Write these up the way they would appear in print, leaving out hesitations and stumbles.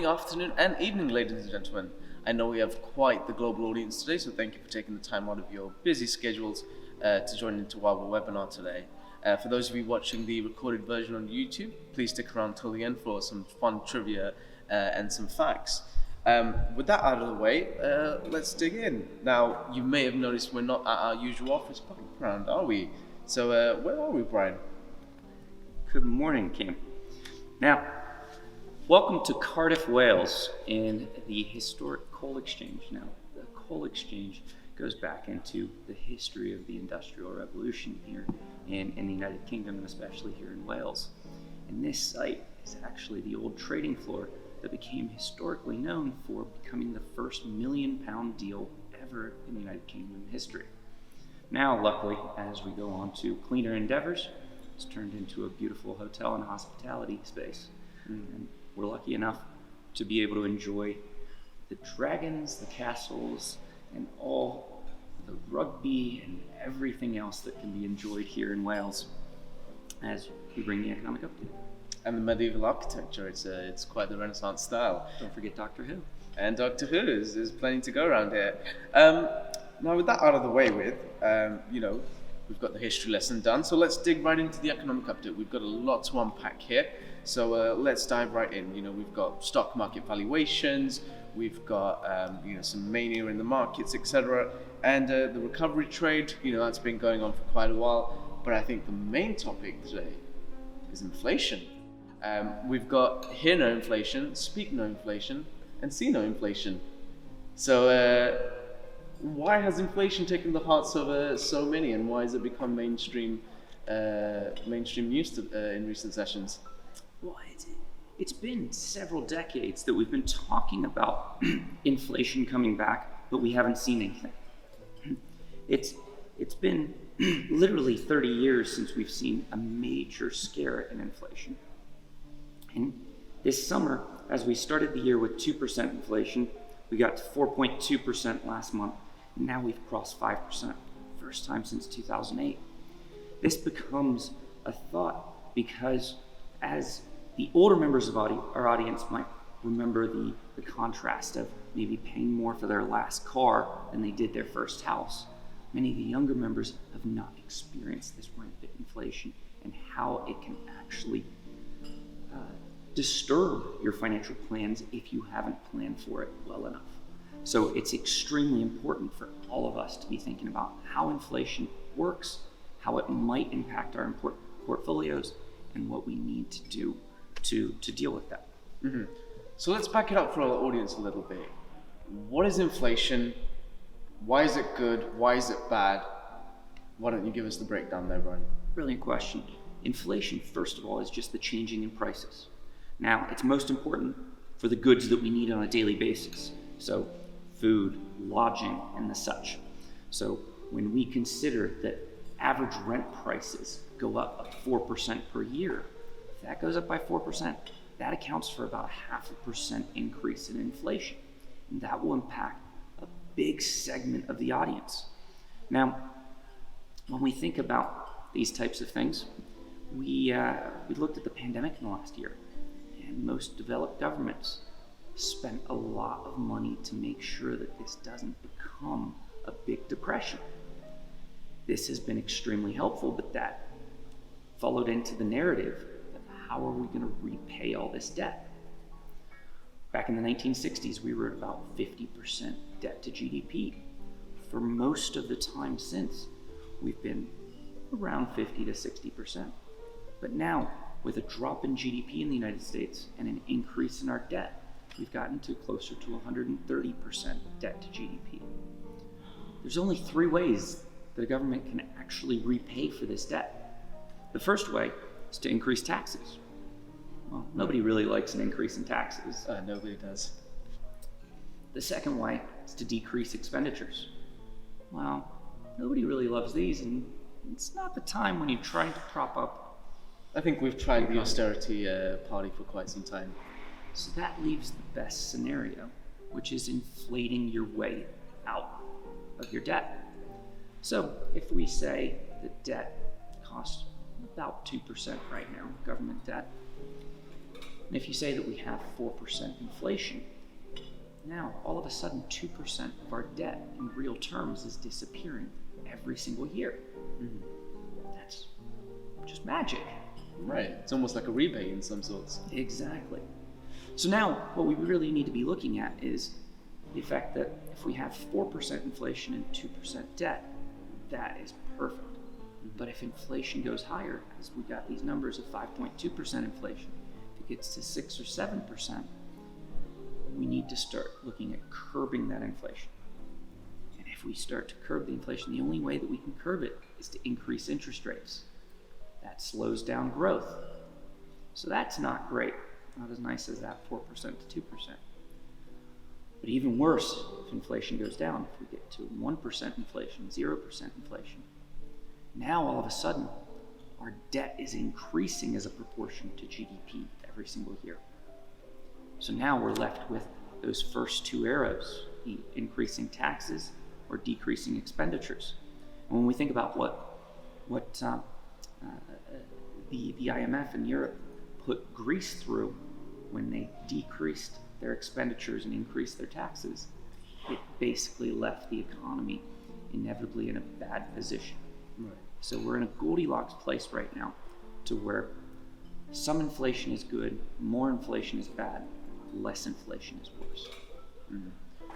morning, afternoon, and evening, ladies and gentlemen. I know we have quite the global audience today, so thank you for taking the time out of your busy schedules to join into our webinar today. For those of you watching the recorded version on YouTube, please stick around till the end for some fun trivia and some facts. With that out of the way, let's dig in. Now, you may have noticed we're not at our usual office background, are we? So, where are we, Brian? Good morning, Kim. Now, welcome to Cardiff, Wales, in the historic coal exchange. Now, the coal exchange goes back into the history of the Industrial Revolution here in the United Kingdom, and especially here in Wales. And this site is actually the old trading floor that became historically known for becoming the first £1 million deal ever in the United Kingdom history. Now, luckily, as we go on to cleaner endeavors, it's turned into a beautiful hotel and hospitality space. And we're lucky enough to be able to enjoy the dragons, the castles, and all the rugby and everything else that can be enjoyed here in Wales as we bring the economic update. And the medieval architecture, it's quite the Renaissance style. Don't forget Doctor Who. And Doctor Who is plenty to go around here. Now with that out of the way with, we've got the history lesson done, so let's dig right into the economic update. We've got a lot to unpack here, so let's dive right in. We've got stock market valuations, we've got some mania in the markets, etc. And the recovery trade, that's been going on for quite a while, but I think the main topic today is inflation. We've got hear no inflation, speak no inflation, and see no inflation. So why has inflation taken the hearts of so many, and why has it become mainstream news in recent sessions? Well, it's been several decades that we've been talking about inflation coming back, but we haven't seen anything. It's been literally 30 years since we've seen a major scare in inflation. And this summer, as we started the year with 2% inflation, we got to 4.2% last month, and now we've crossed 5%, first time since 2008. This becomes a thought because as the older members of our audience might remember the contrast of maybe paying more for their last car than they did their first house, many of the younger members have not experienced this rampant inflation and how it can actually disturb your financial plans if you haven't planned for it well enough. So it's extremely important for all of us to be thinking about how inflation works, how it might impact our portfolios, and what we need to do to deal with that. Mm-hmm. So let's back it up for our audience a little bit. What is inflation? Why is it good? Why is it bad? Why don't you give us the breakdown there, Brian? Brilliant question. Inflation, first of all, is just the changing in prices. Now, it's most important for the goods that we need on a daily basis. So food, lodging, and the such. So when we consider that average rent prices go up 4% per year, if that goes up by 4%, that accounts for about a 0.5% increase in inflation. And that will impact a big segment of the audience. Now, when we think about these types of things, we looked at the pandemic in the last year, and most developed governments spent a lot of money to make sure that this doesn't become a big depression. This has been extremely helpful, but that followed into the narrative of how are we going to repay all this debt? Back in the 1960s, we were at about 50% debt to GDP. For most of the time since, we've been around 50 to 60%. But now, with a drop in GDP in the United States and an increase in our debt, we've gotten to closer to 130% debt to GDP. There's only 3 ways that a government can actually repay for this debt. The first way is to increase taxes. Well, nobody really likes an increase in taxes. Nobody does. The second way is to decrease expenditures. Well, nobody really loves these, and it's not the time when you're trying to prop up. I think we've tried the austerity party for quite some time. So that leaves the best scenario, which is inflating your way out of your debt. So if we say that debt costs about 2% right now, government debt, And if you say that we have 4% inflation, now all of a sudden 2% of our debt in real terms is disappearing every single year. That's just magic. Right. It's almost like a rebate in some sorts. Exactly. So now what we really need to be looking at is the fact that if we have 4% inflation and 2% debt, that is perfect. But if inflation goes higher, as we got these numbers of 5.2% inflation, if it gets to 6 or 7%, we need to start looking at curbing that inflation. And if we start to curb the inflation, the only way that we can curb it is to increase interest rates. That slows down growth. So that's not great. Not as nice as that 4% to 2%. But even worse, if inflation goes down, if we get to 1% inflation, 0% inflation, now all of a sudden, our debt is increasing as a proportion to GDP every single year. So now we're left with those first two arrows, increasing taxes or decreasing expenditures. And when we think about what the IMF in Europe put Greece through when they decreased their expenditures and increased their taxes, it basically left the economy inevitably in a bad position. Right. So we're in a Goldilocks place right now to where some inflation is good, more inflation is bad, less inflation is worse.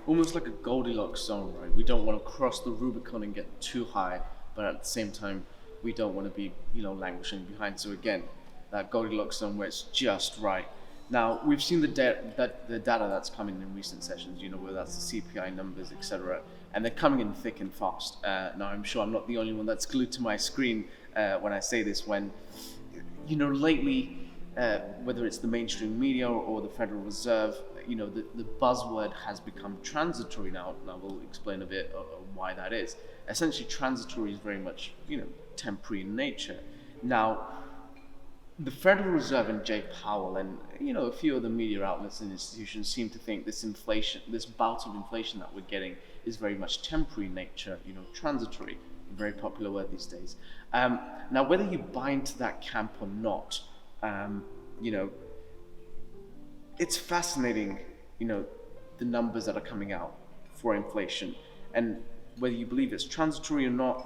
Almost like a Goldilocks zone, right? We don't want to cross the Rubicon and get too high, but at the same time, we don't want to be, languishing behind. So again, that Goldilocks zone where it's just right. Now, we've seen the data that's coming in recent sessions, whether that's the CPI numbers, etc., and they're coming in thick and fast. Now, I'm sure I'm not the only one that's glued to my screen when I say this, when, lately, whether it's the mainstream media or the Federal Reserve, the buzzword has become transitory now, and I will explain a bit of why that is. Essentially, transitory is very much, temporary in nature. Now, the Federal Reserve and Jay Powell and a few other media outlets and institutions seem to think this bout of inflation that we're getting is very much temporary in nature, transitory, a very popular word these days. Now, whether you buy into that camp or not, it's fascinating, the numbers that are coming out for inflation, and whether you believe it's transitory or not.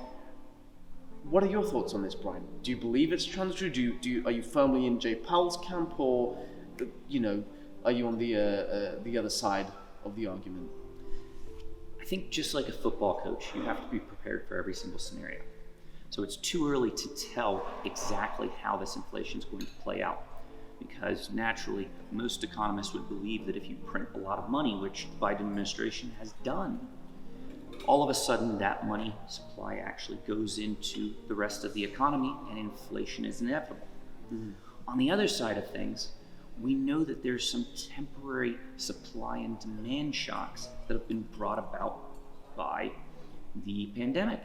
What are your thoughts on this, Brian? Do you believe it's transitory? Are you firmly in Jay Powell's camp, or are you on the other side of the argument? I think just like a football coach, you have to be prepared for every single scenario. So it's too early to tell exactly how this inflation is going to play out, because naturally, most economists would believe that if you print a lot of money, which the Biden administration has done, all of a sudden that money supply actually goes into the rest of the economy and inflation is inevitable. On the other side of things, we know that there's some temporary supply and demand shocks that have been brought about by the pandemic.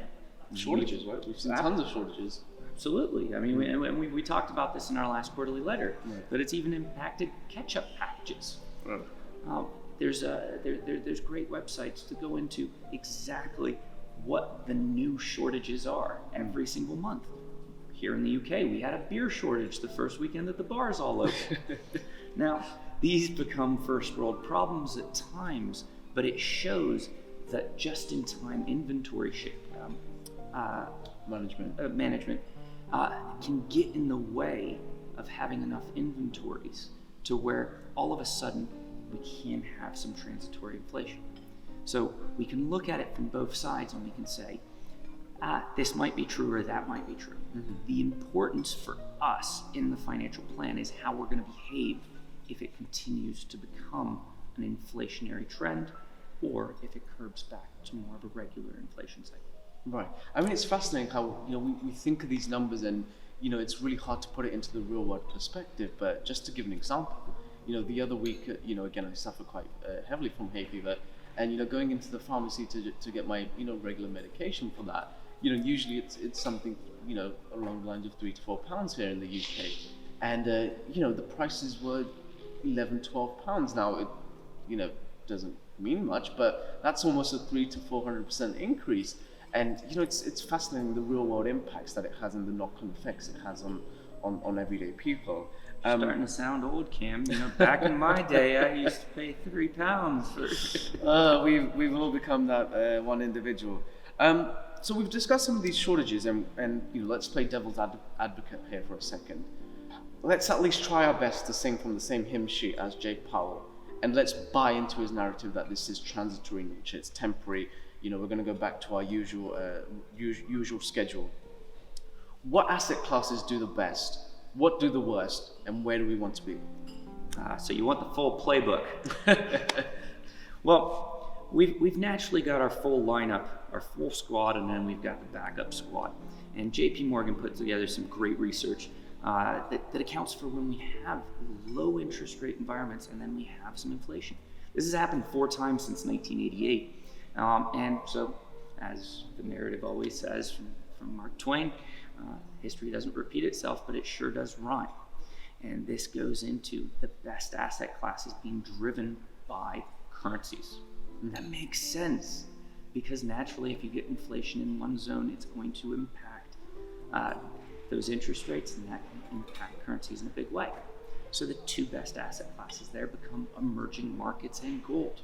Shortages, right? We've seen tons of shortages. Absolutely. I mean, we talked about this in our last quarterly letter, but it's even impacted ketchup packages. Right. There's great websites to go into exactly what the new shortages are every single month. Here in the UK, we had a beer shortage the first weekend that the bars all opened. Now, these become first world problems at times, but it shows that just-in-time inventory management can get in the way of having enough inventories to where all of a sudden we can have some transitory inflation. So we can look at it from both sides and we can say, this might be true or that might be true. The importance for us in the financial plan is how we're going to behave if it continues to become an inflationary trend or if it curbs back to more of a regular inflation cycle. Right. I mean, it's fascinating how, we think of these numbers and, it's really hard to put it into the real world perspective. But just to give an example, the other week, again, I suffer quite heavily from hay fever, and going into the pharmacy to get my regular medication for that, usually it's something along the lines of £3 to £4 here in the UK, and the prices were £11-12. Now it doesn't mean much, but that's almost a 300 to 400% increase. And it's fascinating the real world impacts that it has and the knock-on effects it has on everyday people. Starting to sound old, Cam. You know, back in my day, I used to pay £3 for. We've all become that one individual. So we've discussed some of these shortages, and let's play devil's advocate here for a second. Let's at least try our best to sing from the same hymn sheet as Jay Powell, and let's buy into his narrative that this is transitory in nature, it's temporary. We're going to go back to our usual schedule. What asset classes do the best? What do the worst? And where do we want to be? So you want the full playbook. Well, we've naturally got our full lineup, our full squad, and then we've got the backup squad. And JP Morgan put together some great research that accounts for when we have low interest rate environments and then we have some inflation. This has happened 4 times since 1988. And so, as the narrative always says from Mark Twain, history doesn't repeat itself, but it sure does rhyme. And this goes into the best asset classes being driven by currencies. And that makes sense, because naturally if you get inflation in one zone, it's going to impact those interest rates, and that can impact currencies in a big way. So the 2 best asset classes there become emerging markets and gold.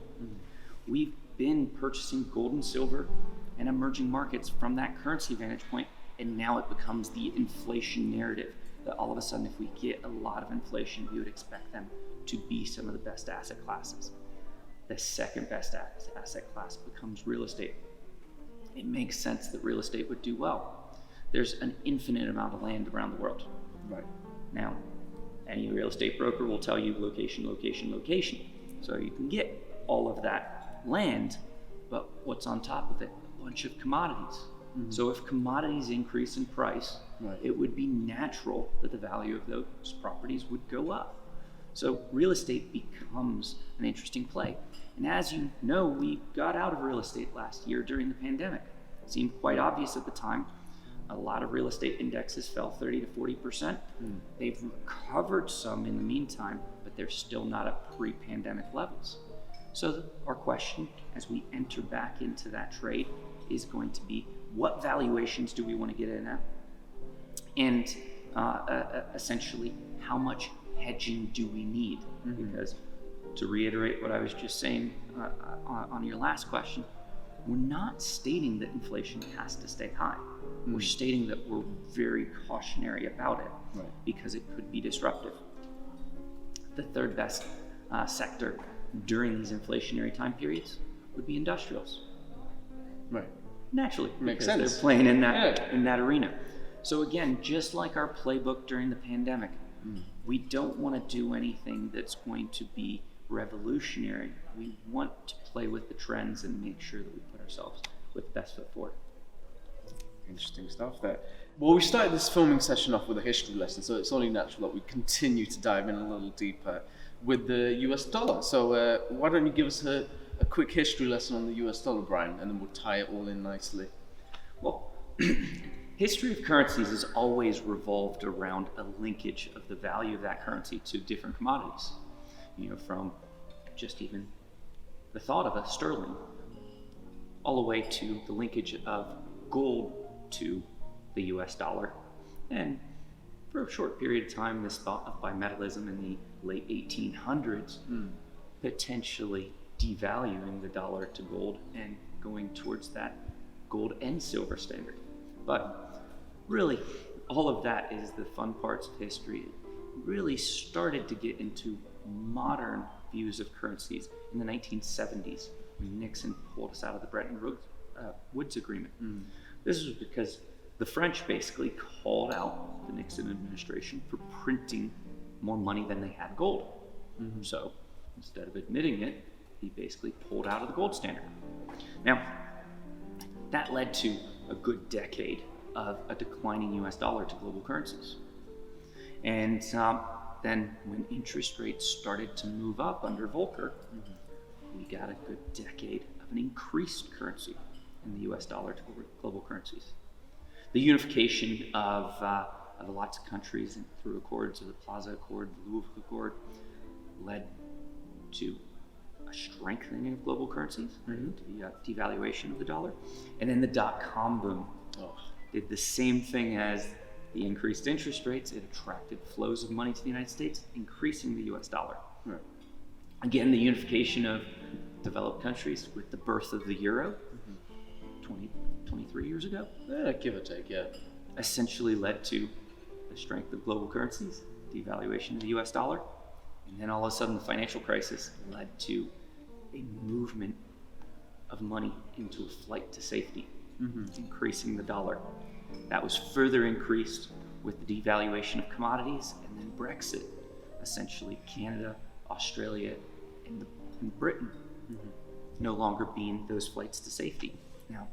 We've been purchasing gold and silver and emerging markets from that currency vantage point, and now it becomes the inflation narrative that all of a sudden, if we get a lot of inflation, we would expect them to be some of the best asset classes. The second best asset class becomes real estate. It makes sense that real estate would do well. There's an infinite amount of land around the world. Right. Now, any real estate broker will tell you location, location, location. So you can get all of that land, but what's on top of it? A bunch of commodities. So if commodities increase in price, it would be natural that the value of those properties would go up. So real estate becomes an interesting play. And as you know, we got out of real estate last year during the pandemic. It seemed quite obvious at the time. A lot of real estate indexes fell 30 to 40%. They've recovered some in the meantime, but they're still not at pre-pandemic levels. So our question as we enter back into that trade is going to be, what valuations do we want to get in at? And essentially, how much hedging do we need? Because to reiterate what I was just saying on your last question, we're not stating that inflation has to stay high. We're stating that we're very cautionary about it because it could be disruptive. The third best sector during these inflationary time periods would be industrials. Right. Naturally, Makes because sense. they're playing in that arena. So again, just like our playbook during the pandemic, we don't want to do anything that's going to be revolutionary. We want to play with the trends and make sure that we put ourselves with the best foot forward. Interesting stuff there. Well, we started this filming session off with a history lesson, so it's only natural that we continue to dive in a little deeper with the US dollar. So why don't you give us a quick history lesson on the US dollar, Brian, and then we'll tie it all in nicely. Well, history of currencies has always revolved around a linkage of the value of that currency to different commodities. From just even the thought of a sterling, all the way to the linkage of gold to the US dollar. And for a short period of time, this thought of bimetallism in the late 1800s, potentially devaluing the dollar to gold and going towards that gold and silver standard. But really, all of that is the fun parts of history. It really started to get into modern views of currencies in the 1970s when Nixon pulled us out of the Bretton Woods Agreement. This was because the French basically called out the Nixon administration for printing more money than they had gold. So instead of admitting it, he basically pulled out of the gold standard. Now, that led to a good decade of a declining US dollar to global currencies. And then when interest rates started to move up under Volcker, we got a good decade of an increased currency in the US dollar to global currencies. The unification of lots of countries through accords, the Plaza Accord, the Louisville Accord, led to a strengthening of global currencies, to the devaluation of the dollar. And then the dot-com boom did the same thing as the increased interest rates, it attracted flows of money to the United States, increasing the US dollar. Right. Again, the unification of developed countries with the birth of the euro 23 years ago, Give or take, yeah. essentially led to the strength of global currencies, devaluation of the US dollar, and then all of a sudden the financial crisis led to a movement of money into a flight to safety, increasing the dollar. That was further increased with the devaluation of commodities and then Brexit, essentially Canada, Australia, and Britain no longer being those flights to safety. Now,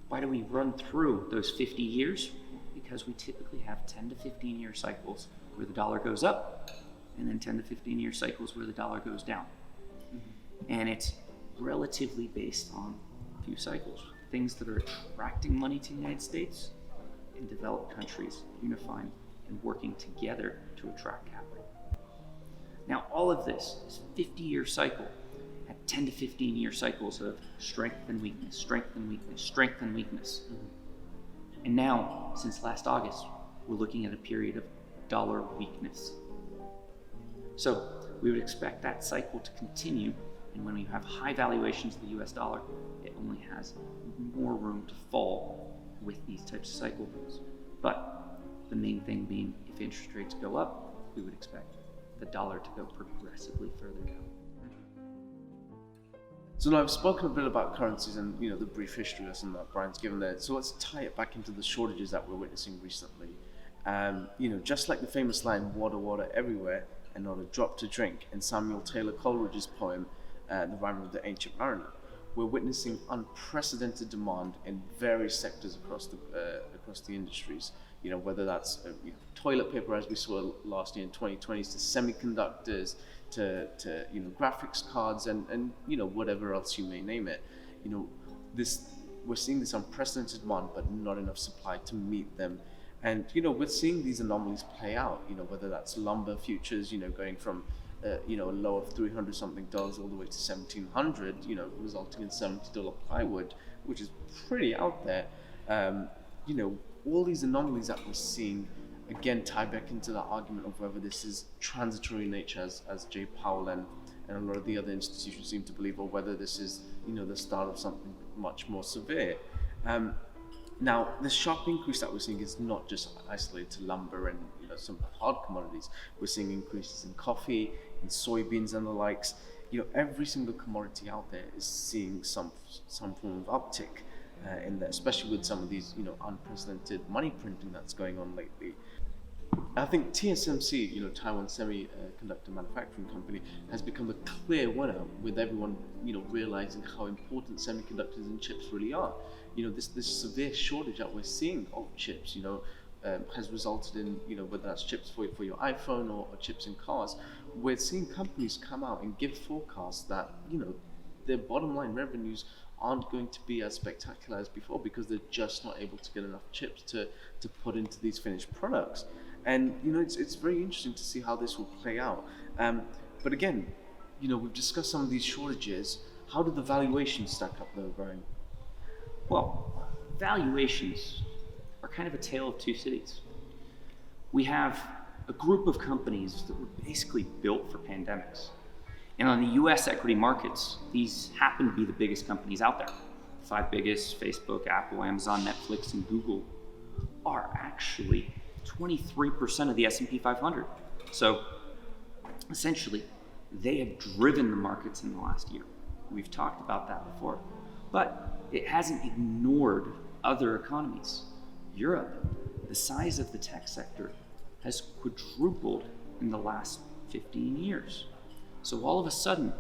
why do we run through those 50 years? Because we typically have 10 to 15 year cycles where the dollar goes up, and then 10 to 15 year cycles where the dollar goes down. And it's relatively based on a few cycles. Things that are attracting money to the United States and developed countries unifying and working together to attract capital. Now, all of this 50-year cycle at 10 to 15 year cycles of strength and weakness, strength and weakness, strength and weakness. And now, since last August, we're looking at a period of dollar weakness. So we would expect that cycle to continue, and when we have high valuations of the US dollar, it only has more room to fall with these types of cycle moves. But the main thing being, if interest rates go up, we would expect the dollar to go progressively further down. So now I've spoken a bit about currencies and the brief history lesson that Brian's given there. So let's tie it back into the shortages that we're witnessing recently. Just like the famous line, "Water, water everywhere, and not a drop to drink," in Samuel Taylor Coleridge's poem, The Rhyme of the Ancient Mariner, we're witnessing unprecedented demand in various sectors across the industries. Whether that's toilet paper, as we saw last year in 2020s, to semiconductors, to graphics cards, and whatever else you may name it. We're seeing this unprecedented demand, but not enough supply to meet them. And we're seeing these anomalies play out. Whether that's lumber futures, going from a low of $300 something all the way to $1,700, resulting in $70 plywood, which is pretty out there. All these anomalies that we're seeing, again, tie back into the argument of whether this is transitory in nature, as Jay Powell and a lot of the other institutions seem to believe, or whether this is, the start of something much more severe. Now, the sharp increase that we're seeing is not just isolated to lumber and some hard commodities. We're seeing increases in coffee, in soybeans and the likes. Every single commodity out there is seeing some form of uptick in there, especially with some of these unprecedented money printing that's going on lately. I think TSMC, Taiwan Semiconductor Manufacturing Company, has become a clear winner, with everyone realizing how important semiconductors and chips really are. This severe shortage that we're seeing of chips, has resulted in whether that's chips for your iPhone or chips in cars. We're seeing companies come out and give forecasts that their bottom line revenues aren't going to be as spectacular as before, because they're just not able to get enough chips to put into these finished products. And it's very interesting to see how this will play out. But again, we've discussed some of these shortages. How do the valuations stack up though, Brian? Well, valuations are kind of a tale of two cities. We have a group of companies that were basically built for pandemics. And on the US equity markets, these happen to be the biggest companies out there. The 5 biggest, Facebook, Apple, Amazon, Netflix, and Google, are actually 23% of the S&P 500. So essentially, they have driven the markets in the last year. We've talked about that before. But it hasn't ignored other economies. Europe, the size of the tech sector has quadrupled in the last 15 years. So all of a sudden,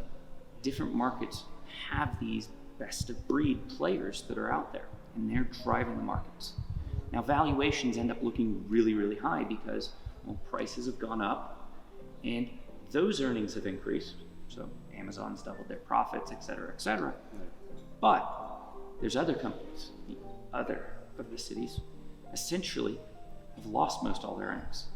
different markets have these best of breed players that are out there, and they're driving the markets. Now, valuations end up looking really, really high because, prices have gone up and those earnings have increased. So Amazon's doubled their profits, et cetera, et cetera. But there's other companies, the other of the cities, essentially have lost most all their earnings.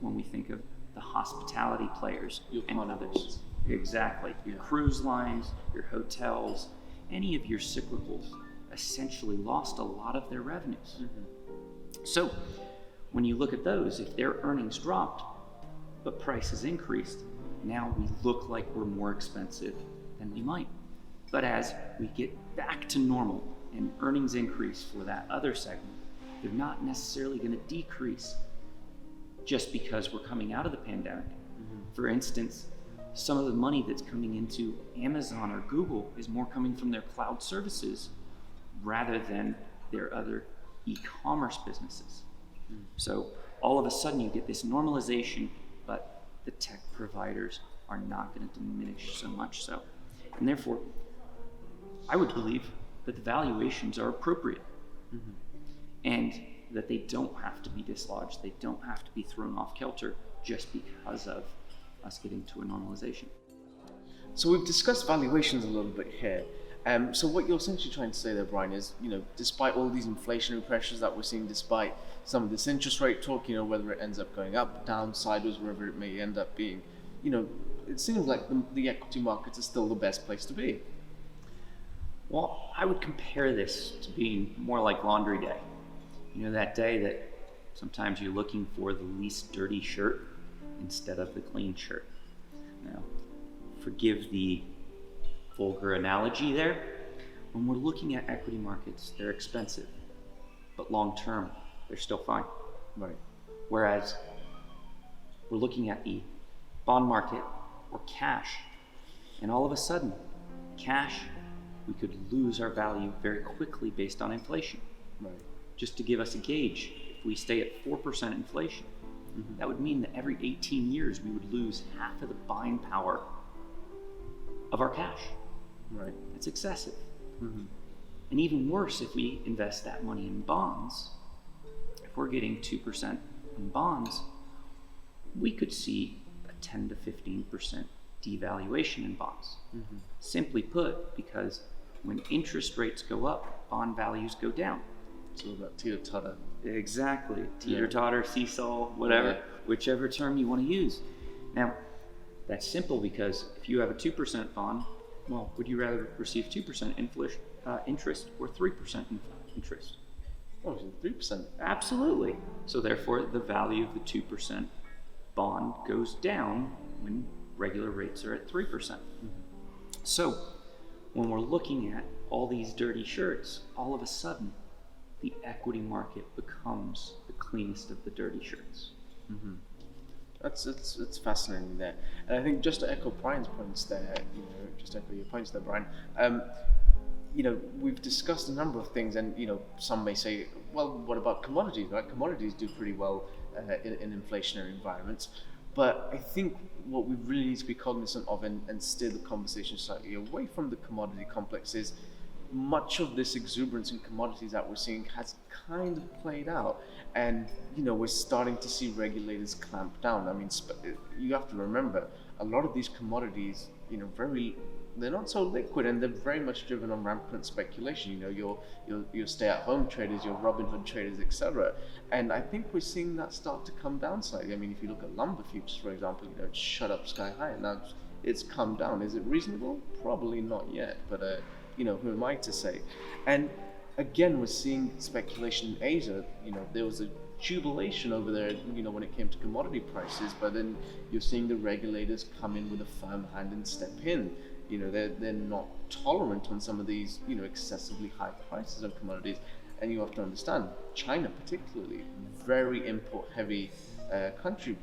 When we think of the hospitality players and others. Exactly. Your cruise lines, your hotels, any of your cyclicals essentially lost a lot of their revenues. So When you look at those, if their earnings dropped, but prices increased, now we look like we're more expensive than we might. But as we get back to normal and earnings increase for that other segment, they're not necessarily going to decrease just because we're coming out of the pandemic. For instance, some of the money that's coming into Amazon or Google is more coming from their cloud services rather than their other e-commerce businesses. So all of a sudden you get this normalization, but the tech providers are not going to diminish so much so. And therefore, I would believe that the valuations are appropriate and that they don't have to be dislodged. They don't have to be thrown off kilter just because of us getting to a normalization. So we've discussed valuations a little bit here. So what you're essentially trying to say there, Brian, is, despite all these inflationary pressures that we're seeing, despite some of this interest rate talk, whether it ends up going up, down, sideways, wherever it may end up being, it seems like the equity markets are still the best place to be. Well, I would compare this to being more like laundry day. That day that sometimes you're looking for the least dirty shirt instead of the clean shirt. Now, forgive the vulgar analogy there. When we're looking at equity markets, they're expensive, but long term, they're still fine. Right. Whereas we're looking at the bond market or cash, and all of a sudden, cash, we could lose our value very quickly based on inflation. Right. Just to give us a gauge, if we stay at 4% inflation, that would mean that every 18 years we would lose half of the buying power of our cash. Right. That's excessive. And even worse, if we invest that money in bonds, if we're getting 2% in bonds, we could see a 10 to 15% devaluation in bonds. Simply put, because when interest rates go up, bond values go down. So that teeter-totter. Exactly. Teeter-totter, seesaw, whatever, whichever term you want to use. Now, that's simple because if you have a 2% bond, well, would you rather receive 2% interest or 3% interest? Oh, 3%. Absolutely. So therefore, the value of the 2% bond goes down when regular rates are at 3%. So when we're looking at all these dirty shirts, all of a sudden, the equity market becomes the cleanest of the dirty shirts. It's fascinating there, and I think just to echo Brian's points there, just to echo your points there, Brian. We've discussed a number of things, and some may say, well, what about commodities? Right, commodities do pretty well in inflationary environments, but I think what we really need to be cognizant of and steer the conversation slightly away from the commodity complex is much of this exuberance in commodities that we're seeing has kind of played out, and we're starting to see regulators clamp down. I mean, you have to remember, a lot of these commodities, they're not so liquid, and they're very much driven on rampant speculation. Your stay-at-home traders, your Robinhood traders, etc. And I think we're seeing that start to come down slightly. I mean, if you look at lumber futures, for example, it's shot up sky high, and now it's come down. Is it reasonable? Probably not yet, but who am I to say? And again, we're seeing speculation in Asia. There was a jubilation over there, when it came to commodity prices, but then you're seeing the regulators come in with a firm hand and step in. They're not tolerant on some of these, excessively high prices of commodities. And you have to understand, China particularly, very import-heavy country,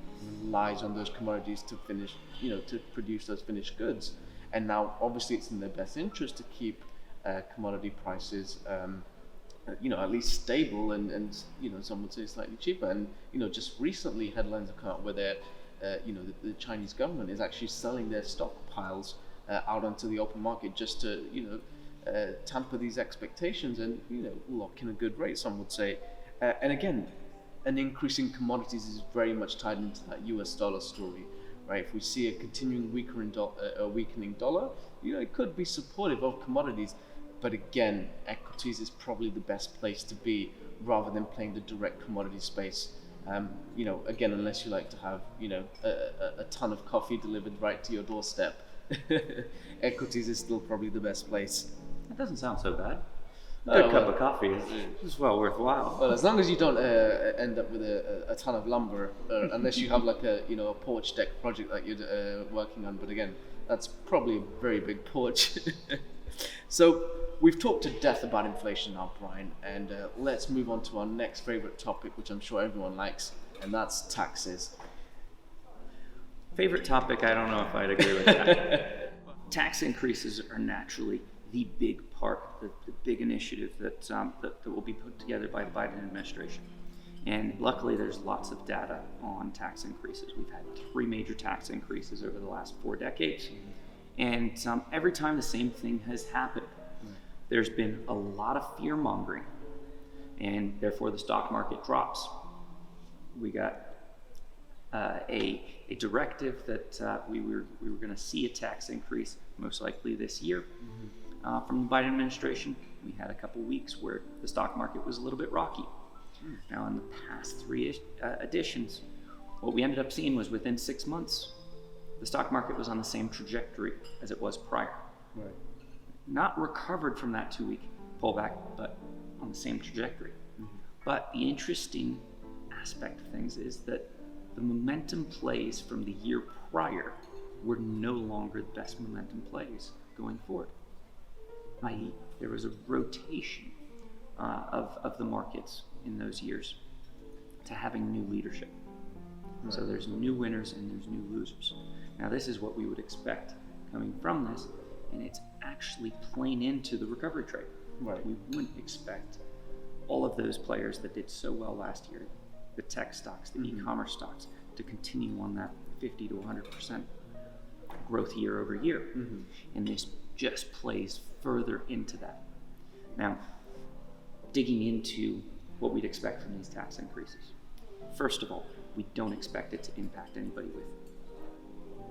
relies on those commodities to finish, to produce those finished goods. And now, obviously, it's in their best interest to keep commodity prices, at least stable, and some would say slightly cheaper. And just recently, headlines have come out where the Chinese government is actually selling their stockpiles out onto the open market just to tamper these expectations and lock in a good rate, some would say. And again, an increase in commodities is very much tied into that US dollar story. Right, if we see a continuing weakening dollar, it could be supportive of commodities. But again, equities is probably the best place to be rather than playing the direct commodity space. Again, unless you like to have a ton of coffee delivered right to your doorstep, equities is still probably the best place. That doesn't sound so bad. Good Oh, cup well. of coffee is well worthwhile. Well, as long as you don't end up with a ton of lumber, unless you have like a porch deck project that you're working on. But again, that's probably a very big porch. So we've talked to death about inflation now, Brian, and let's move on to our next favorite topic, which I'm sure everyone likes, and that's taxes. Favorite topic, I don't know if I'd agree with that. Tax increases are naturally the big part, the big initiative that will be put together by the Biden administration. And luckily, there's lots of data on tax increases. We've had 3 major tax increases over the last 4 decades. And every time the same thing has happened, there's been a lot of fear mongering, and therefore the stock market drops. We got a directive that we were going to see a tax increase most likely this year from the Biden administration. We had a couple weeks where the stock market was a little bit rocky. Now, in the past 3 editions, what we ended up seeing was within 6 months, the stock market was on the same trajectory as it was prior. Right. Not recovered from that 2-week pullback, but on the same trajectory. But the interesting aspect of things is that the momentum plays from the year prior were no longer the best momentum plays going forward. I.e., there was a rotation of the markets in those years to having new leadership. Right. So there's new winners and there's new losers. Now this is what we would expect coming from this, and it's actually playing into the recovery trade. Right. We wouldn't expect all of those players that did so well last year, the tech stocks, the e-commerce stocks, to continue on that 50 to 100% growth year over year. And this just plays further into that. Now, digging into what we'd expect from these tax increases. First of all, we don't expect it to impact anybody with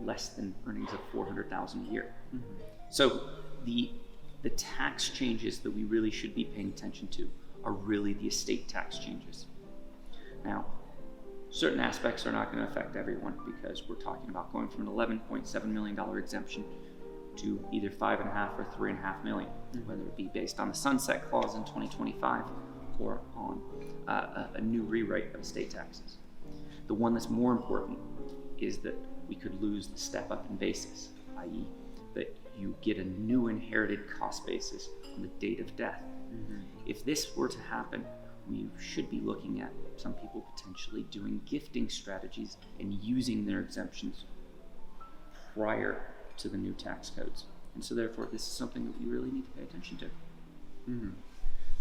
less than earnings of $400,000 a year. So the tax changes that we really should be paying attention to are really the estate tax changes. Now, certain aspects are not going to affect everyone because we're talking about going from an $11.7 million exemption to either 5.5 or 3.5 million, whether it be based on the sunset clause in 2025 or on a new rewrite of estate taxes. The one that's more important is that we could lose the step up in basis, i.e. that you get a new inherited cost basis on the date of death. If this were to happen, we should be looking at some people potentially doing gifting strategies and using their exemptions prior to the new tax codes. And so therefore, this is something that we really need to pay attention to.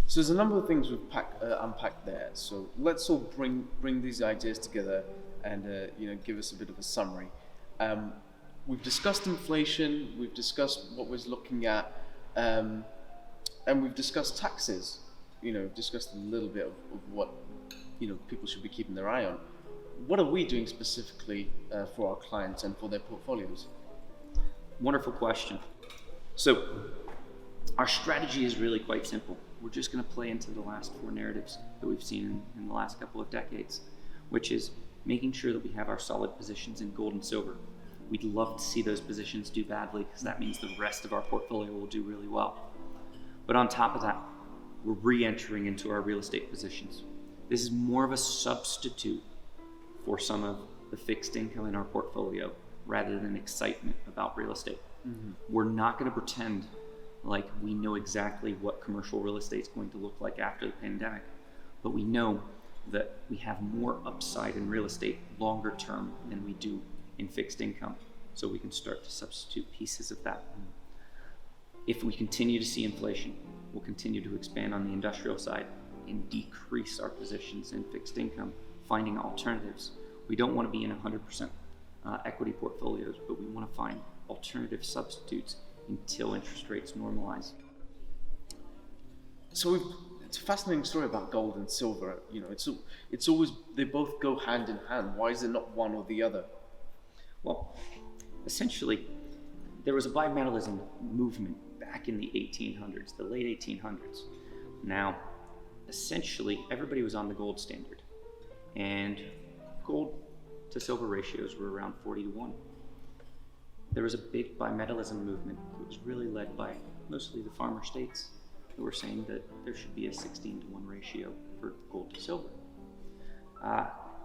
So there's a number of things we've unpacked there. So let's all bring these ideas together and give us a bit of a summary. We've discussed inflation, we've discussed what we're looking at, and we've discussed taxes. Discussed a little bit of what people should be keeping their eye on. What are we doing specifically for our clients and for their portfolios? Wonderful question. So our strategy is really quite simple. We're just going to play into the last 4 narratives that we've seen in the last couple of decades, which is making sure that we have our solid positions in gold and silver. We'd love to see those positions do badly because that means the rest of our portfolio will do really well. But on top of that, we're re-entering into our real estate positions. This is more of a substitute for some of the fixed income in our portfolio rather than excitement about real estate. We're not going to pretend like we know exactly what commercial real estate is going to look like after the pandemic, but we know that we have more upside in real estate longer term than we do in fixed income, so we can start to substitute pieces of that. If we continue to see inflation, we'll continue to expand on the industrial side and decrease our positions in fixed income, finding alternatives. We don't want to be in 100% equity portfolios, but we want to find alternative substitutes until interest rates normalize. So it's a fascinating story about gold and silver. It's always, they both go hand in hand. Why is it not one or the other? Well, essentially, there was a bimetallism movement back in the 1800s, the late 1800s. Now, essentially, everybody was on the gold standard, and gold to silver ratios were around 40 to 1. There was a big bimetallism movement that was really led by mostly the farmer states who were saying that there should be a 16-to-1 ratio for gold to silver.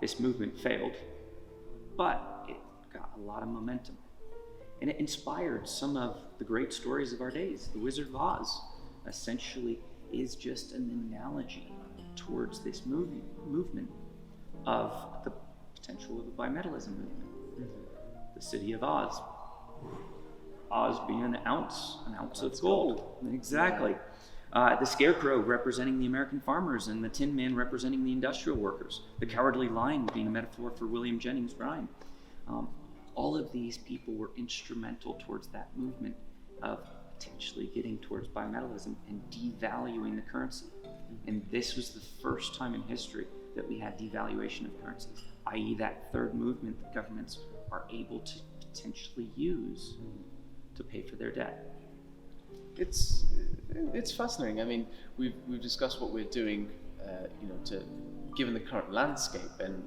This movement failed, but it got a lot of momentum. And it inspired some of the great stories of our days. The Wizard of Oz essentially is just an analogy towards this movement of the potential of the bimetallism movement. The city of Oz. Oz being an ounce of gold. Exactly. The Scarecrow representing the American farmers, and the Tin Man representing the industrial workers. The Cowardly Lion being a metaphor for William Jennings Bryan. All of these people were instrumental towards that movement of potentially getting towards bimetallism and devaluing the currency. And this was the first time in history that we had devaluation of currencies, i.e. that third movement that governments are able to potentially use to pay for their debt. It's fascinating. I mean, we've discussed what we're doing, to given the current landscape, and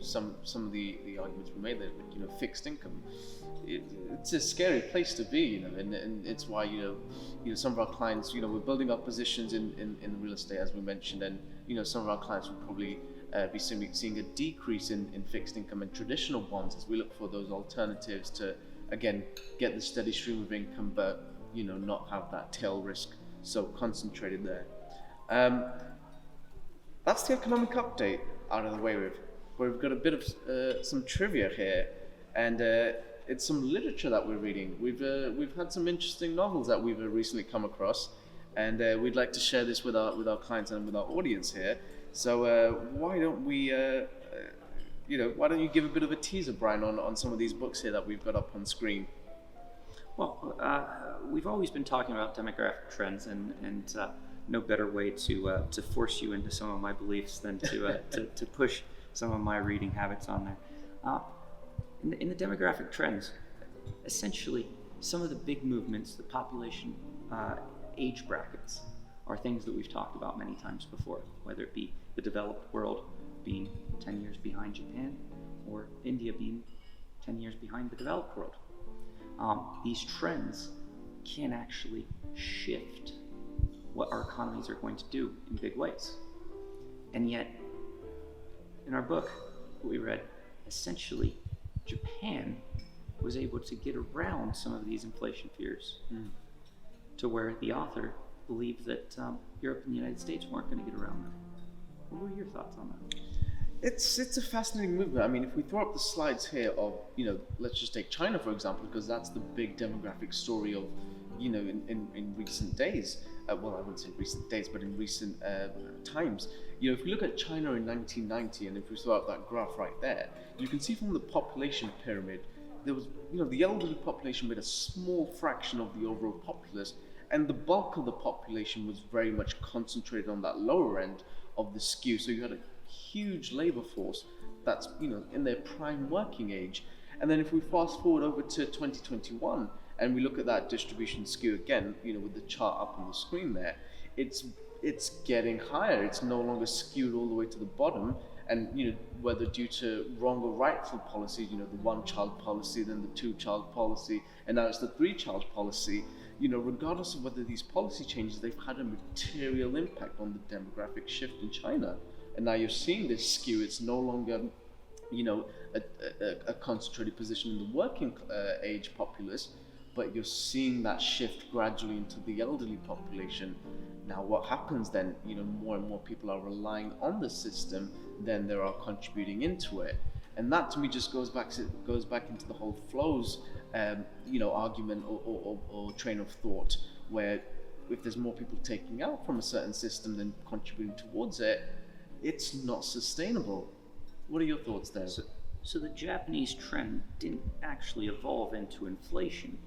some of the arguments we made that fixed income, it's a scary place to be, and it's why some of our clients, we're building up positions in real estate, as we mentioned, and some of our clients will probably be seeing a decrease in fixed income and traditional bonds as we look for those alternatives to again get the steady stream of income, but not have that tail risk so concentrated there. That's the economic update out of the way with, where we've got a bit of some trivia here, and it's some literature that we're reading. We've had some interesting novels that we've recently come across, and we'd like to share this with our clients and with our audience here. So why don't you give a bit of a teaser, Brian, on some of these books here that we've got up on screen? Well, we've always been talking about demographic trends, and no better way to force you into some of my beliefs than to push some of my reading habits on there. In the demographic trends, essentially, some of the big movements, the population age brackets, are things that we've talked about many times before, whether it be the developed world being 10 years behind Japan, or India being 10 years behind the developed world. These trends can actually shift what our economies are going to do in big ways. And yet, in our book, we read, essentially, Japan was able to get around some of these inflation fears to where the author believed that Europe and the United States weren't going to get around them. What were your thoughts on that? It's a fascinating movement. I mean, if we throw up the slides here of, let's just take China, for example, because that's the big demographic story of, in recent days. Well, I wouldn't say recent days, but in recent times. If we look at China in 1990, and if we throw up that graph right there, you can see from the population pyramid, there was, the elderly population made a small fraction of the overall populace, and the bulk of the population was very much concentrated on that lower end of the skew. So you had a huge labor force that's in their prime working age. And then if we fast forward over to 2021 and we look at that distribution skew again, with the chart up on the screen there, it's getting higher. It's no longer skewed all the way to the bottom, and whether due to wrong or rightful policies, the one-child policy, then the two-child policy, and now it's the three-child policy. Regardless of whether these policy changes, they've had a material impact on the demographic shift in China. And now you're seeing this skew. It's no longer, a concentrated position in the working age populace, but you're seeing that shift gradually into the elderly population. Now, what happens then? More and more people are relying on the system than they are contributing into it, and that to me just goes back into the whole flows, argument or train of thought, where if there's more people taking out from a certain system than contributing towards it, it's not sustainable. What are your thoughts there? So the Japanese trend didn't actually evolve into inflation,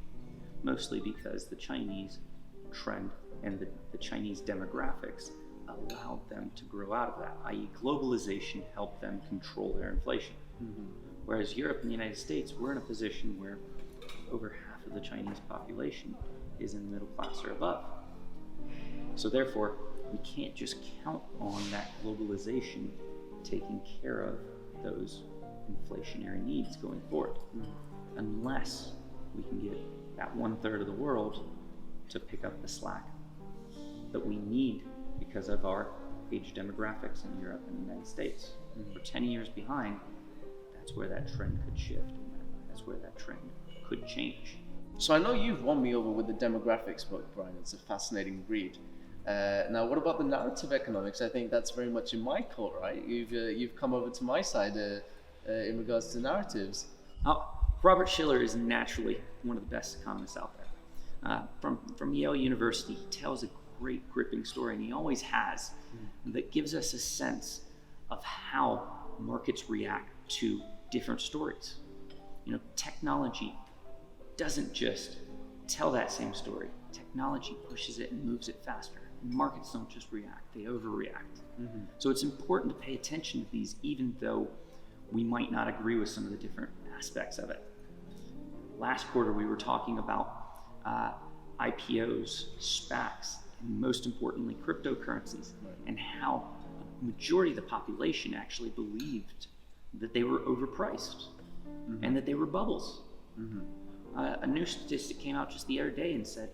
mostly because the Chinese trend and the Chinese demographics allowed them to grow out of that, i.e. globalization helped them control their inflation. Whereas Europe and the United States, we're in a position where over half of the Chinese population is in the middle class or above. So therefore, we can't just count on that globalization taking care of those inflationary needs going forward, unless we can get that 1/3 of the world to pick up the slack. that we need because of our age demographics in Europe and the United States. We're 10 years behind. That's where that trend could shift. That's where that trend could change. So I know you've won me over with the demographics book, Brian. It's a fascinating read. Now, what about the narrative economics? I think that's very much in my court, right? You've come over to my side in regards to narratives. Robert Shiller is naturally one of the best economists out there. From Yale University, he tells a great gripping story, and he always has, that gives us a sense of how markets react to different stories. Technology doesn't just tell that same story. Technology pushes it and moves it faster. And markets don't just react, they overreact. So it's important to pay attention to these, even though we might not agree with some of the different aspects of it. Last quarter, we were talking about IPOs, SPACs, and most importantly, cryptocurrencies, and how a majority of the population actually believed that they were overpriced and that they were bubbles. A new statistic came out just the other day and said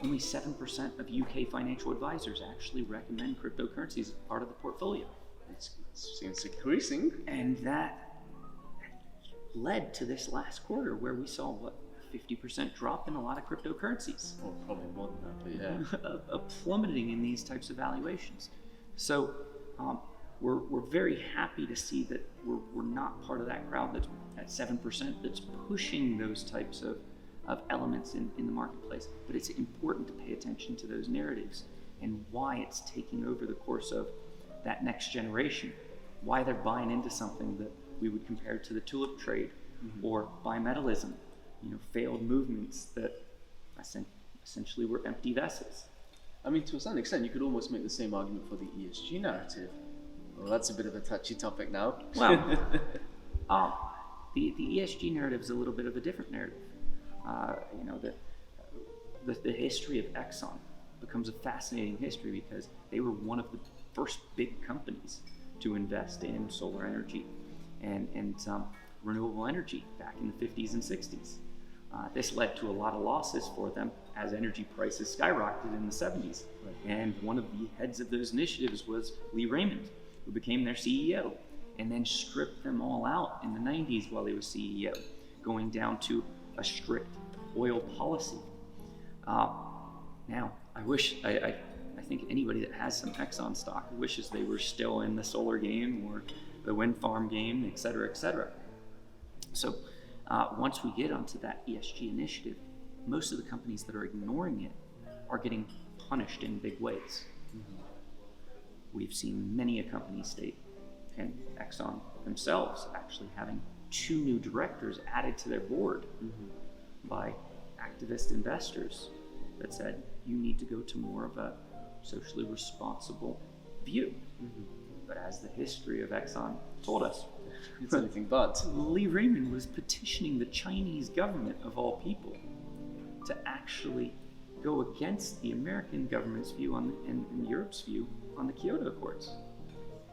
only 7% of UK financial advisors actually recommend cryptocurrencies as part of the portfolio. It seems increasing. And that led to this last quarter where we saw, a 50% drop in a lot of cryptocurrencies. Or probably more than that, but yeah. a plummeting in these types of valuations. So we're very happy to see that we're not part of that crowd that's at 7% that's pushing those types of elements in the marketplace. But it's important to pay attention to those narratives and why it's taking over the course of that next generation, why they're buying into something that we would compare to the tulip trade or bimetallism, failed movements that essentially were empty vessels. I mean, to a certain extent, you could almost make the same argument for the ESG narrative. Well, that's a bit of a touchy topic now. Well, the ESG narrative is a little bit of a different narrative. The history of Exxon becomes a fascinating history because they were one of the first big companies to invest in solar energy and renewable energy back in the 50s and 60s. This led to a lot of losses for them as energy prices skyrocketed in the 70s. Right. And one of the heads of those initiatives was Lee Raymond, who became their CEO, and then stripped them all out in the 90s while he was CEO, going down to a strict oil policy. Now, I think anybody that has some Exxon stock wishes they were still in the solar game or the wind farm game, et cetera, et cetera. So once we get onto that ESG initiative, most of the companies that are ignoring it are getting punished in big ways. We've seen many a company state, and Exxon themselves actually having 2 new directors added to their board by activist investors that said, you need to go to more of a socially responsible view. But as the history of Exxon told us, it's anything but. Lee Raymond was petitioning the Chinese government, of all people, to actually go against the American government's view and Europe's view on the Kyoto Accords.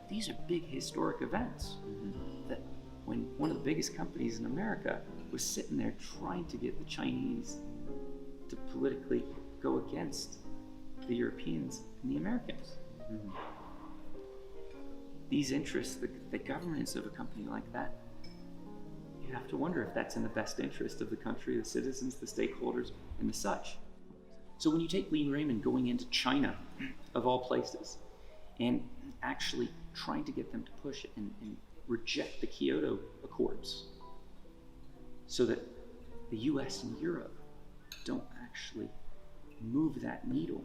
These are big historic events that when one of the biggest companies in America was sitting there trying to get the Chinese to politically go against the Europeans and the Americans. These interests, the governance of a company like that, you have to wonder if that's in the best interest of the country, the citizens, the stakeholders, and the such. So when you take Lee Raymond going into China, of all places, and actually trying to get them to push and reject the Kyoto Accords so that the US and Europe don't actually move that needle,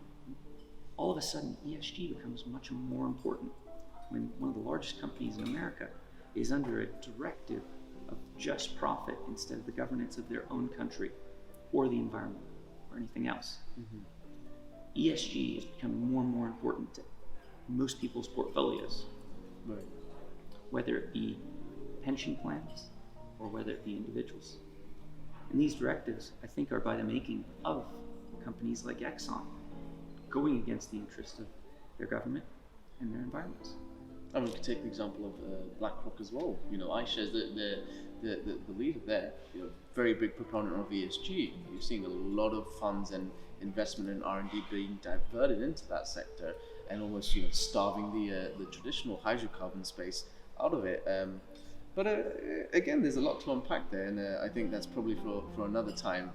all of a sudden ESG becomes much more important when one of the largest companies in America is under a directive of just profit instead of the governance of their own country or the environment or anything else. ESG is becoming more and more important to most people's portfolios, whether it be pension plans or whether it be individuals. And these directives, I think, are by the making of companies like Exxon going against the interests of their government and their environments. And we could take the example of BlackRock as well. You know, iShares, the leader there, you know, very big proponent of ESG. You're seeing a lot of funds and investment in R&D being diverted into that sector, and almost, you know, starving the traditional hydrocarbon space out of it. But again, there's a lot to unpack there, and I think that's probably for another time.